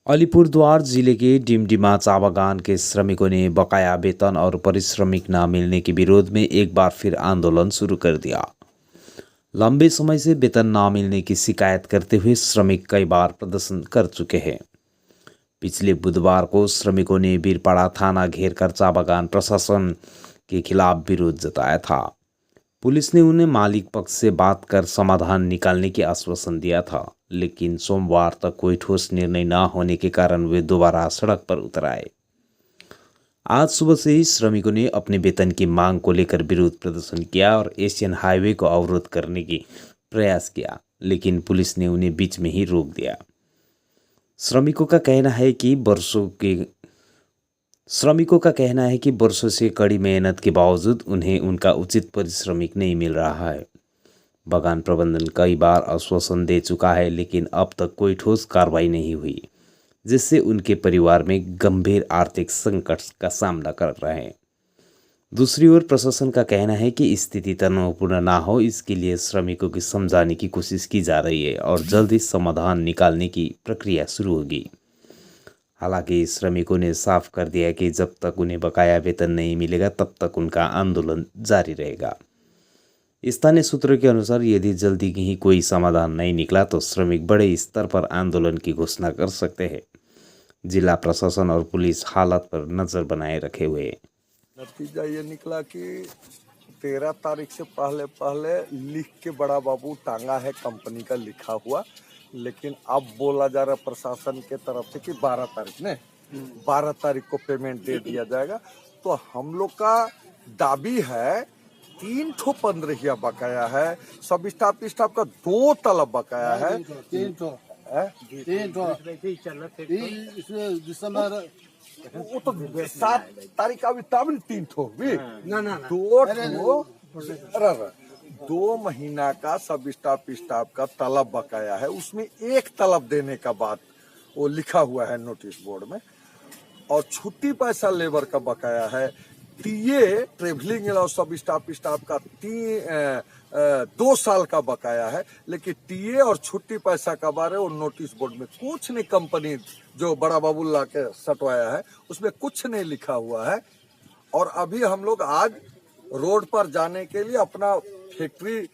अलीपुरद्वार जिले के डिमडिमा चा बागान के श्रमिकों ने बकाया वेतन और पारिश्रमिक न मिलने के विरोध में एक बार फिर आंदोलन शुरू कर दिया। लंबे समय से वेतन न मिलने की शिकायत करते हुए श्रमिक कई बार प्रदर्शन कर चुके हैं। पिछले बुधवार को श्रमिकों ने बीरपाड़ा थाना घेर कर चा बागान प्रशासन के खिलाफ विरोध जताया था। पुलिस ने उन्हें मालिक पक्ष से बात कर समाधान निकालने की आश्वासन दिया था, लेकिन सोमवार तक कोई ठोस निर्णय न होने के कारण वे दोबारा सड़क पर उतर आए। आज सुबह से ही श्रमिकों ने अपने वेतन की मांग को लेकर विरोध प्रदर्शन किया और एशियन हाईवे को अवरोध करने की प्रयास किया, लेकिन पुलिस ने उन्हें बीच में ही रोक दिया। श्रमिकों का कहना है कि वर्षों से कड़ी मेहनत के बावजूद उन्हें उनका उचित पारिश्रमिक नहीं मिल रहा है। बागान प्रबंधन कई बार आश्वासन दे चुका है, लेकिन अब तक कोई ठोस कार्रवाई नहीं हुई, जिससे उनके परिवार में गंभीर आर्थिक संकट का सामना कर रहे हैं। दूसरी ओर प्रशासन का कहना है कि स्थिति तनावपूर्ण ना हो, इसके लिए श्रमिकों की समझाने की कोशिश की जा रही है और जल्द ही समाधान निकालने की प्रक्रिया शुरू होगी। हालांकि श्रमिकों ने साफ कर दिया कि जब तक उन्हें बकाया वेतन नहीं मिलेगा तब तक उनका आंदोलन जारी रहेगा। स्थानीय सूत्रों के अनुसार यदि जल्दी ही कोई समाधान नहीं निकला तो श्रमिक बड़े स्तर पर आंदोलन की घोषणा कर सकते हैं। जिला प्रशासन और पुलिस हालात पर नजर बनाए रखे हुए है। नतीजा ये निकला कि 13 तारीख से पहले लिख के बड़ा बाबू टांगा है कंपनी का लिखा हुआ, लेकिन अब बोला जा रहा प्रशासन के तरफ से कि 12 तारीख को पेमेंट दे दिया जाएगा। तो हम लोग का दाबी है 3 ठो 15 बकाया है, सब स्टाफ का 2 तलब बकाया है। 3 ठो दिसंबर वो तो 7 तारीख अभी तब 3 ठो भी ना 2 ठो 2 महीना का सब स्टाफ का तलब बकाया है। उसमें एक तलब देने का बात वो लिखा हुआ है नोटिस बोर्ड में, और छुट्टी पैसा लेबर का बकाया है। टीए ट्रेवलिंग और सब स्टाफ का 2 साल का बकाया है, लेकिन टीए और छुट्टी पैसा का बारे वो नोटिस बोर्ड में कुछ नहीं, कंपनी जो बड़ा बाबूल्ला के सटवाया है उसमें कुछ नहीं लिखा हुआ है। और अभी हम लोग आज रोड पर जाने के लिए अपना फैक्ट्री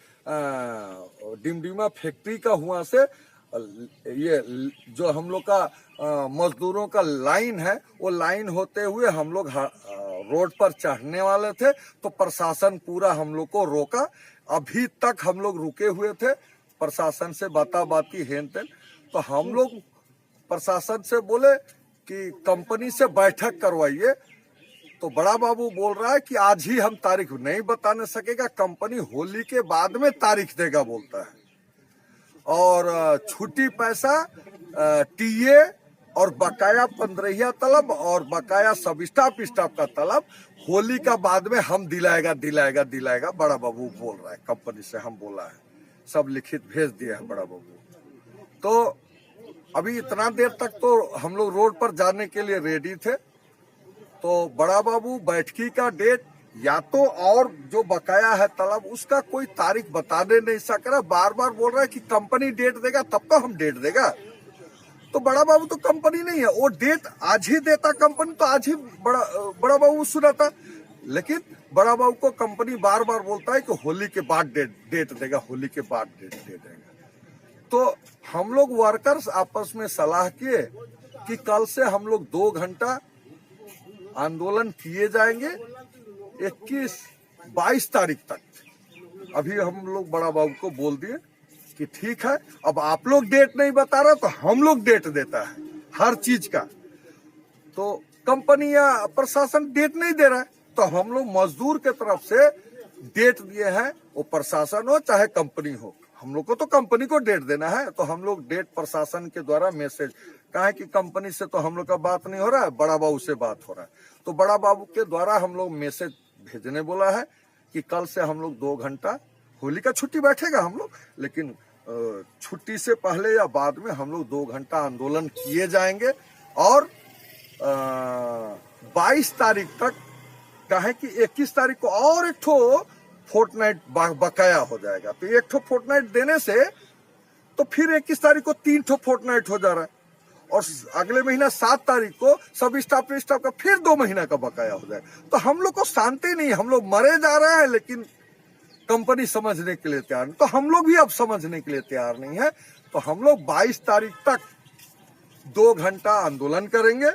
डिमडिमा फैक्ट्री का हुआ से ये जो हम लोग का मजदूरों का लाइन है, वो लाइन होते हुए हम लोग रोड पर चढ़ने वाले थे तो प्रशासन पूरा हम लोग को रोका। अभी तक हम लोग रुके हुए थे, प्रशासन से बाती हेन तेन। तो हम लोग प्रशासन से बोले कि कंपनी से बैठक करवाइए, तो बड़ा बाबू बोल रहा है कि आज ही हम तारीख नहीं बताने सकेगा, कंपनी होली के बाद में तारीख देगा बोलता है। और छुट्टी पैसा टीए और बकाया 15 तलब और बकाया सब स्टाफ का तलब होली का बाद में हम दिलाएगा बड़ा बाबू बोल रहा है। कंपनी से हम बोला है, सब लिखित भेज दिया है बड़ा बाबू। तो अभी इतना देर तक तो हम लोग रोड पर जाने के लिए रेडी थे, तो बड़ा बाबू बैठकी का डेट या तो और जो बकाया है तलब उसका कोई तारीख बताने नहीं सक रहा, बार बोल रहा है कि कंपनी डेट देगा तब तो हम डेट देगा। तो बड़ा बाबू तो कंपनी नहीं है, वो डेट आज ही देता कंपनी तो आज ही बड़ा बाबू सुनाता, लेकिन बड़ा बाबू को कंपनी बार बोलता है कि होली के बाद डेट देगा, होली के बाद डेट दे देगा। तो हम लोग वर्कर्स आपस में सलाह किए कि कल से हम लोग 2 घंटा आंदोलन किए जाएंगे 21-22 तारीख तक। अभी हम लोग बड़ा बाबू को बोल दिए कि ठीक है, अब आप लोग डेट नहीं बता रहा तो हम लोग डेट देता है हर चीज का। तो कंपनी या प्रशासन डेट नहीं दे रहा है, तो हम लोग मजदूर के तरफ से डेट दिए हैं, वो प्रशासन हो चाहे कंपनी हो, हम लोग को तो कंपनी को डेट देना है। तो हम लोग डेट प्रशासन के द्वारा मैसेज कहा है कि कंपनी से तो हम लोग का बात नहीं हो रहा है, बड़ा बाबू से बात हो रहा है। तो बड़ा बाबू के द्वारा हम लोग मैसेज भेजने बोला है कि कल से हम लोग 2 घंटा होली का छुट्टी बैठेगा हम लोग, लेकिन छुट्टी से पहले या बाद में हम लोग 2 घंटा आंदोलन किए जाएंगे। और 22 तारीख तक कहे कि 21 तारीख को और एक ठो फोर्टनाइट बकाया हो जाएगा। तो एक ठो फोर्टनाइट देने से तो फिर 21 तारीख को 3 ठो फोर्टनाइट हो जा रहा है, और अगले महीना 7 तारीख को सब स्टाफ का फिर 2 महीना का बकाया हो जाए। तो हम लोग को शांति नहीं, हम लोग मरे जा रहे हैं, लेकिन कंपनी समझने के लिए तैयार नहीं। तो हम लोग भी अब समझने के लिए तैयार नहीं है। तो हम लोग 22 तारीख तक 2 घंटा आंदोलन करेंगे,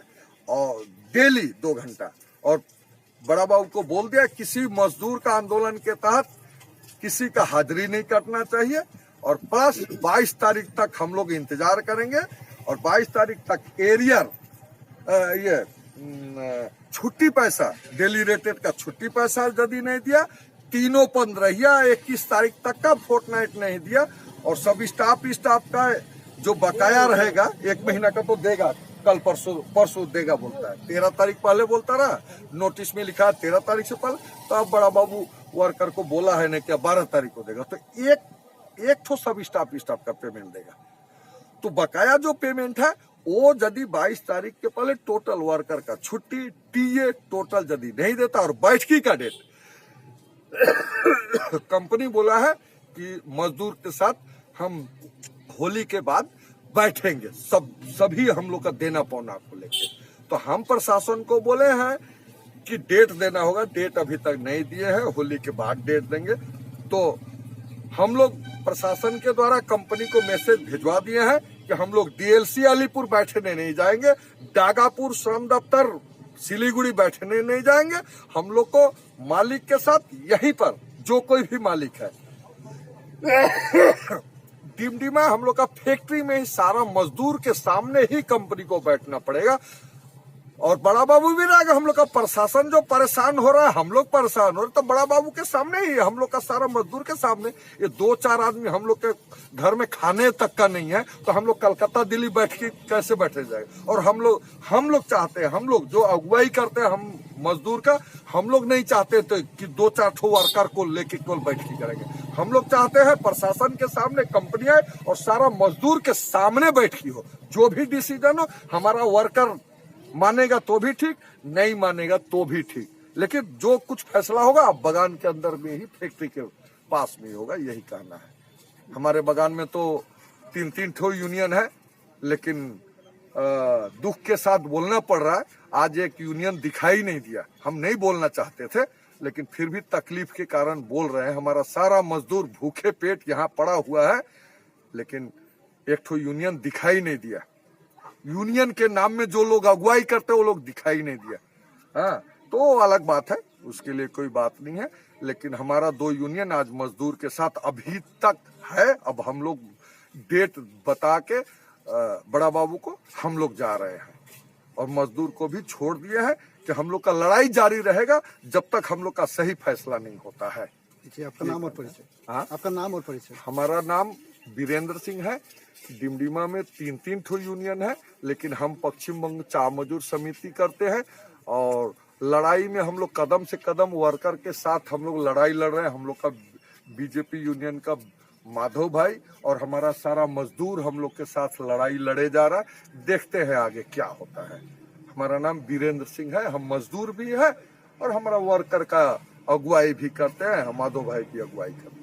और डेली 2 घंटा। और बड़ा बाबू को बोल दिया किसी मजदूर का आंदोलन के तहत किसी का हाजिरी नहीं कटना चाहिए। और प्लस 22 तारीख तक हम लोग इंतजार करेंगे, और 22 तारीख तक एरियर छुट्टी पैसा, डेली रेटेड का छुट्टी पैसा यदि नहीं दिया, तीनों 15 21 तारीख तक का फोर्टनाइट नहीं दिया, और सब स्टाफ का जो बकाया रहेगा 1 महीना का तो देगा, कल परसों देगा बोलता है। 13 तारीख पहले बोलता रहा, नोटिस में लिखा 13 तारीख से पहले। तो अब बड़ा बाबू वर्कर को बोला है ना क्या 12 तारीख को देगा। तो एक तो सब स्टाफ का पेमेंट देगा। तो बकाया जो पेमेंट है वो यदि 22 तारीख के पहले टोटल वर्कर का छुट्टी, टीए टोटल यदि नहीं देता, और बैठकी का डेट कंपनी बोला है कि मजदूर के साथ हम होली के बाद बैठेंगे, सभी हम लोग का देना पौना को लेके। तो हम प्रशासन को बोले हैं कि डेट देना होगा, डेट अभी तक नहीं दिए हैं, होली के बाद डेट देंगे। तो हम लोग प्रशासन के द्वारा कंपनी को मैसेज भिजवा दिए हैं कि हम लोग डीएलसी अलीपुर बैठने नहीं जाएंगे, डागापुर श्रम दफ्तर सिलीगुड़ी बैठने नहीं जाएंगे। हम लोग को मालिक के साथ यहीं पर जो कोई भी मालिक है डिमडिमा हम लोग का फैक्ट्री में ही सारा मजदूर के सामने ही कंपनी को बैठना पड़ेगा। और बड़ा बाबू भी रहेगा। हम लोग का प्रशासन जो परेशान हो रहा है, हम लोग परेशान हो रहे, तो बड़ा बाबू के सामने ही, हम लोग का सारा मजदूर के सामने। ये 2-4 आदमी हम लोग के घर में खाने तक का नहीं है, तो हम लोग कलकत्ता दिल्ली बैठ के कैसे बैठे जाएगा। और हम लोग चाहते हैं, हम लोग जो अगुवाई करते हैं हम मजदूर का, हम लोग नहीं चाहते थे कि 2-4 ठो वर्कर को लेके केवल बैठकी करेंगे। हम लोग चाहते हैं प्रशासन के सामने कंपनी आए और सारा मजदूर के सामने बैठकी हो। जो भी डिसीजन हो, हमारा वर्कर मानेगा तो भी ठीक, नहीं मानेगा तो भी ठीक, लेकिन जो कुछ फैसला होगा अब बगान के अंदर में ही, फैक्ट्री के पास में ही होगा, यही कहना है। हमारे बगान में तो 3-3 ठो यूनियन है, लेकिन दुख के साथ बोलना पड़ रहा है, आज एक यूनियन दिखाई नहीं दिया। हम नहीं बोलना चाहते थे, लेकिन फिर भी तकलीफ के कारण बोल रहे हैं। हमारा सारा मजदूर भूखे पेट यहाँ पड़ा हुआ है, लेकिन एक ठो यूनियन दिखाई नहीं दिया। यूनियन के नाम में जो लोग अगुवाई करते वो लोग दिखाई नहीं दिया। हाँ, तो अलग बात है, उसके लिए कोई बात नहीं है। लेकिन हमारा 2 यूनियन आज मजदूर के साथ अभी तक है। अब हम लोग डेट बता के बड़ा बाबू को हम लोग जा रहे हैं, और मजदूर को भी छोड़ दिए हैं कि हम लोग का लड़ाई जारी रहेगा जब तक हम लोग का सही फैसला नहीं होता है। देखिए, आपका नाम और परिचय। हाँ, आपका नाम और परिचय। हमारा नाम वीरेंद्र सिंह है। डिमडिमा में 3-3 ठो यूनियन है, लेकिन हम पश्चिम बंग चा मजदूर समिति करते हैं, और लड़ाई में हम लोग कदम से कदम वर्कर के साथ हम लोग लड़ाई लड़ रहे हैं। हम लोग का बीजेपी यूनियन का माधव भाई और हमारा सारा मजदूर हम लोग के साथ लड़ाई लड़े जा रहा है। देखते हैं आगे क्या होता है। हमारा नाम वीरेंद्र सिंह है, हम मजदूर भी है और हमारा वर्कर का अगुवाई भी करते हैं, हम माधव भाई की अगुवाई करते हैं।